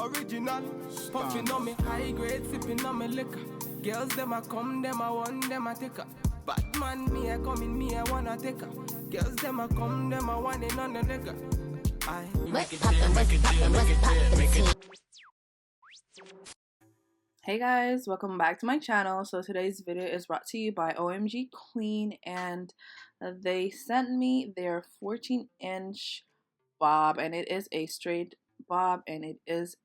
original. Puffing on me high grade, sipping on me liquor. Girls them a come, them a want, them a take her. Bad man, me a come in, me a wanna take her. Girls them a come, them a want it on the nigga. I make it deal, make it deal, make it deal, make it. Hey guys, welcome back to my channel. So today's video is brought to you by OMGQueen, and they sent me their 14-inch bob, and it is a straight bob, and it is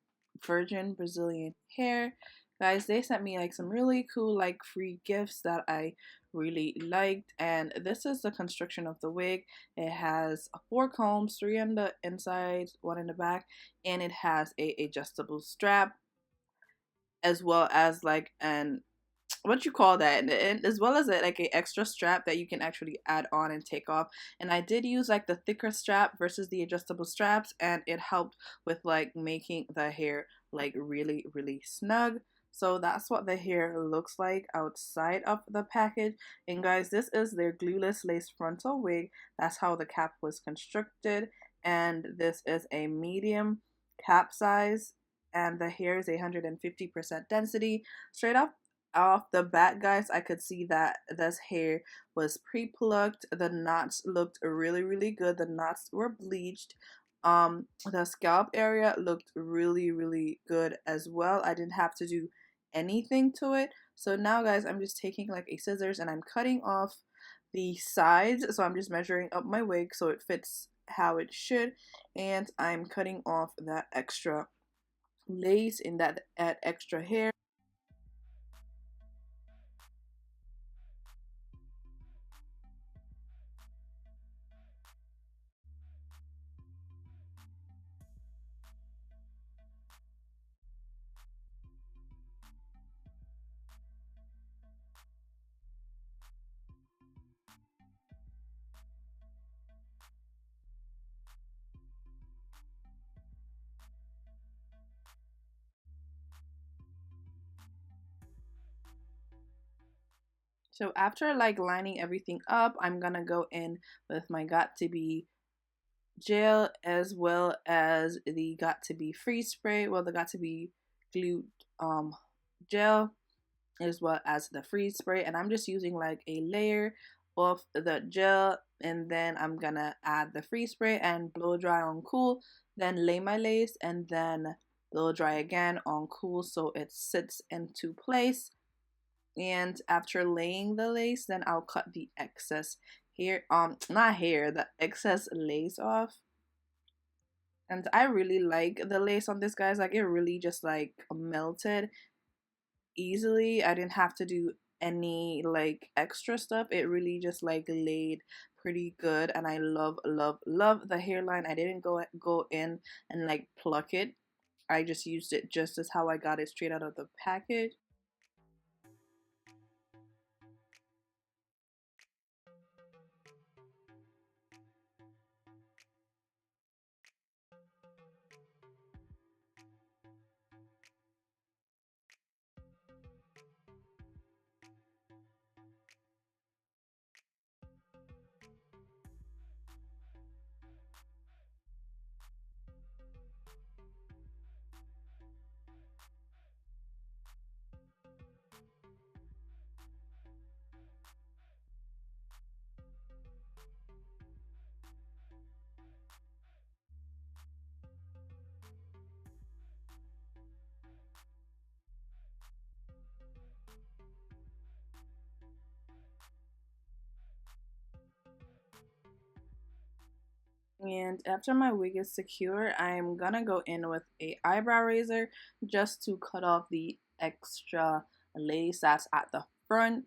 virgin Brazilian hair. Guys, they sent me like some really cool like free gifts that I really liked, and this is the construction of the wig. It has 4 combs, 3 on the inside, 1 in the back, and it has a adjustable strap, as well as like an what you call that, and as well as like a extra strap that you can actually add on and take off. And I did use like the thicker strap versus the adjustable straps, and it helped with like making the hair like really snug. So that's what the hair looks like outside of the package. And guys, this is their glueless lace frontal wig. That's how the cap was constructed, and this is a medium cap size, and the hair is 150% density. Straight up off the bat, guys, I could see that this hair was pre-plucked. The knots looked really good. The knots were bleached. The scalp area looked really good as well. I didn't have to do anything to it. So now, guys, I'm just taking like a scissors and I'm cutting off the sides. So I'm just measuring up my wig so it fits how it should, and I'm cutting off that extra lace in that extra hair. So after like lining everything up, I'm gonna go in with my Got To Be gel, as well as the Got To Be freeze spray, well, the Got To Be glue gel, as well as the freeze spray. And I'm just using like a layer of the gel, and then I'm gonna add the freeze spray and blow dry on cool, then lay my lace and then blow dry again on cool so it sits into place. And after laying the lace, then I'll cut the excess hair, not hair, the excess lace off. And I really like the lace on this, guys. Like, it really just like melted easily. I didn't have to do any like extra stuff. It really just like laid pretty good, and I love the hairline. I didn't go in and like pluck it. I just used it just as how I got it straight out of the package. And after my wig is secure, I'm gonna go in with a eyebrow razor just to cut off the extra lace that's at the front.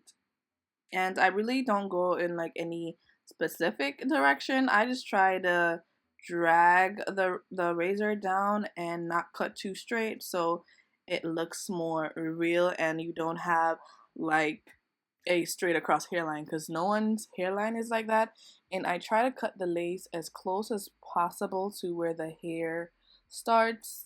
And I really don't go in like any specific direction. I just try to drag the razor down and not cut too straight, so it looks more real and you don't have like a straight across hairline, because no one's hairline is like that. And I try to cut the lace as close as possible to where the hair starts.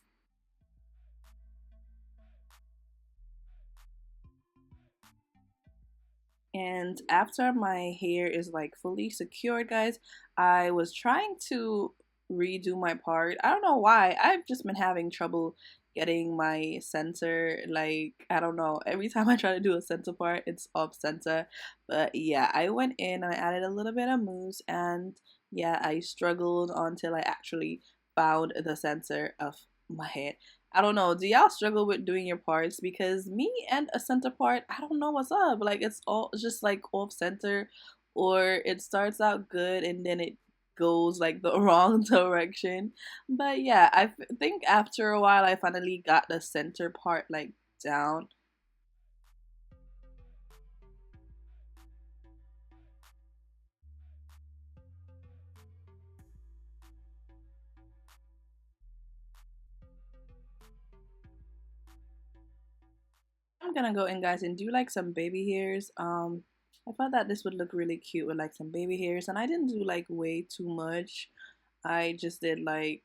And after my hair is like fully secured, guys, I was trying to redo my part. I don't know why. I've just been having trouble getting my center, like, I don't know, every time I try to do a center part it's off center. But yeah, I went in and I added a little bit of mousse, and yeah, I struggled until I actually found the center of my head. I don't know, do y'all struggle with doing your parts? Because me and a center part, I don't know what's up, like it's all just like off center, or it starts out good and then it goes like the wrong direction. But yeah, I think after a while I finally got the center part like down. I'm gonna go in, guys, and do like some baby hairs. I thought that this would look really cute with like some baby hairs, and I didn't do like way too much. I just did like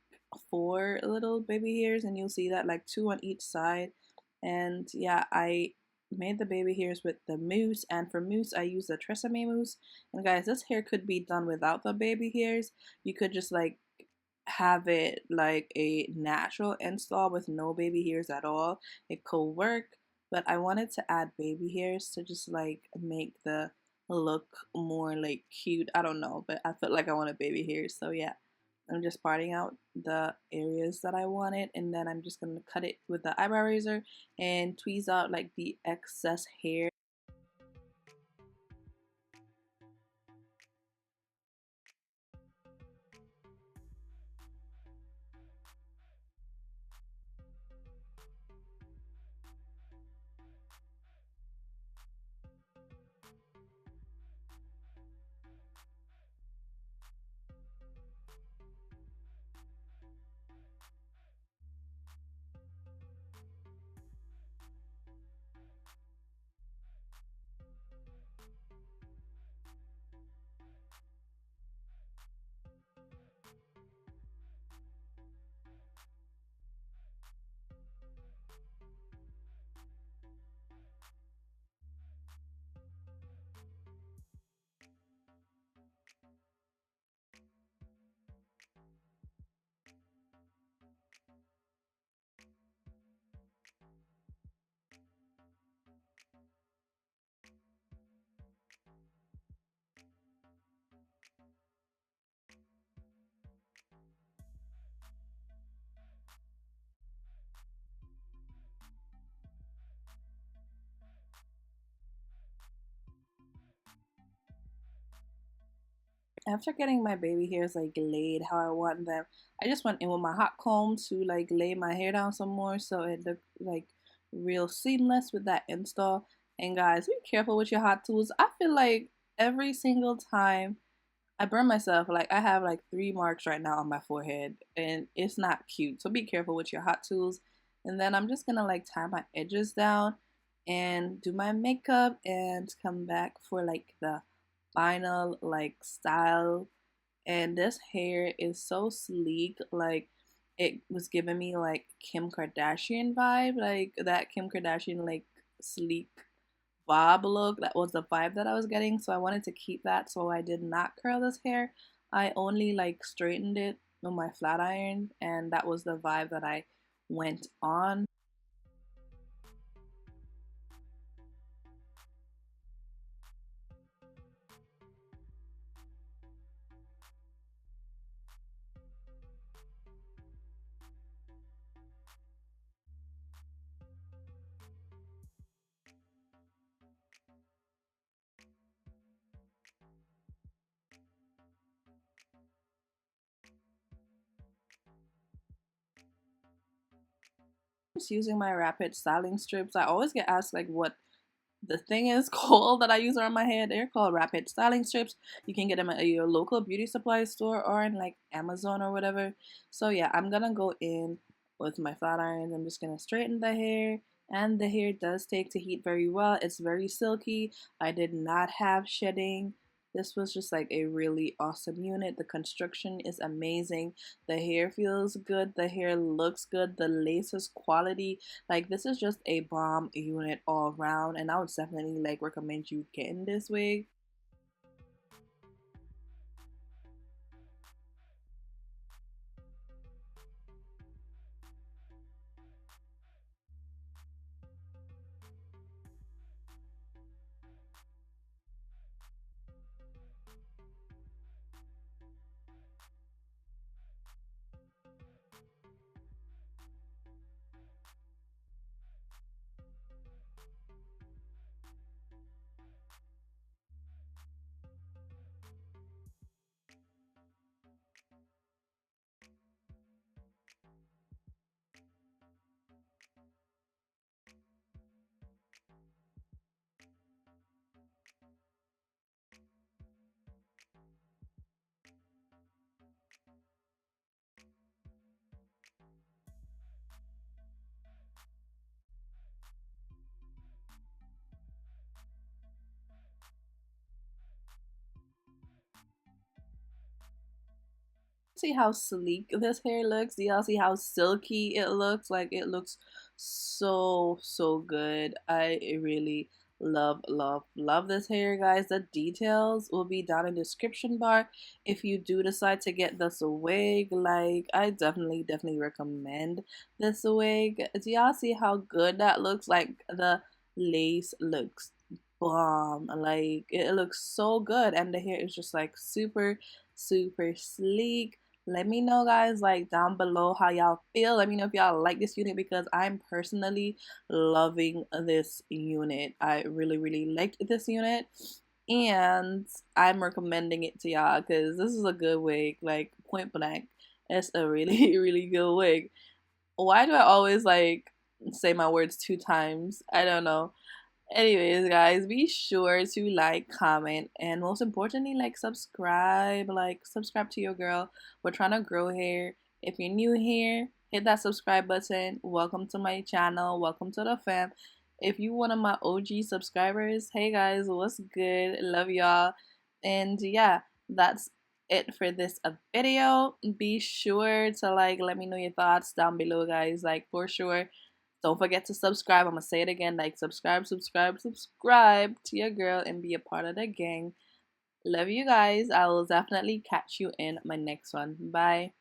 4 little baby hairs, and you'll see that like 2 on each side. And yeah, I made the baby hairs with the mousse, and for mousse I used the Tresemme mousse. And guys, this hair could be done without the baby hairs. You could just like have it like a natural install with no baby hairs at all. It could work, but I wanted to add baby hairs to just like make the look more like cute. I don't know, but I felt like I wanted baby hairs, so yeah. I'm just parting out the areas that I wanted, and then I'm just gonna cut it with the eyebrow razor and tweeze out like the excess hair. After getting my baby hairs like laid how I want them, I just went in with my hot comb to like lay my hair down some more so it looked like real seamless with that install. And guys, be careful with your hot tools. I feel like every single time I burn myself, like I have like 3 marks right now on my forehead, and it's not cute. So be careful with your hot tools. And then I'm just gonna like tie my edges down and do my makeup and come back for like the final like style. And this hair is so sleek, like it was giving me like Kim Kardashian vibe, like that Kim Kardashian like sleek bob look. That was the vibe that I was getting, so I wanted to keep that. So I did not curl this hair. I only like straightened it with my flat iron, and that was the vibe that I went on. Just using my rapid styling strips. I always get asked like what the thing is called that I use around my head. They're called rapid styling strips. You can get them at your local beauty supply store or in like Amazon or whatever. So yeah, I'm gonna go in with my flat irons. I'm just gonna straighten the hair, and the hair does take to heat very well. It's very silky. I did not have shedding. This was just like a really awesome unit. The construction is amazing. The hair feels good. The hair looks good. The laces quality, like this is just a bomb unit all around, and I would definitely like recommend you getting this wig. See how sleek this hair looks? Do y'all see how silky it looks? Like, it looks so good. I really love this hair, guys. The details will be down in the description bar if you do decide to get this wig. Like, I definitely recommend this wig. Do y'all see how good that looks? Like, the lace looks bomb. Like, it looks so good, and the hair is just like super sleek. Let me know, guys, like down below how y'all feel. Let me know if y'all like this unit, because I'm personally loving this unit. I really liked this unit, and I'm recommending it to y'all because this is a good wig. Like, point blank, it's a really really good wig. Why do I always like say my words 2 times? I don't know. Anyways, guys, be sure to like, comment, and most importantly, like, subscribe. Like, subscribe to your girl. We're trying to grow here. If you're new here, hit that subscribe button. Welcome to my channel. Welcome to the fam. If you one of my OG subscribers, hey guys, what's good? Love y'all. And yeah, that's it for this video. Be sure to like let me know your thoughts down below, guys. Like, for sure, don't forget to subscribe. I'm gonna say it again, like, subscribe to your girl and be a part of the gang. Love you guys. I will definitely catch you in my next one. Bye.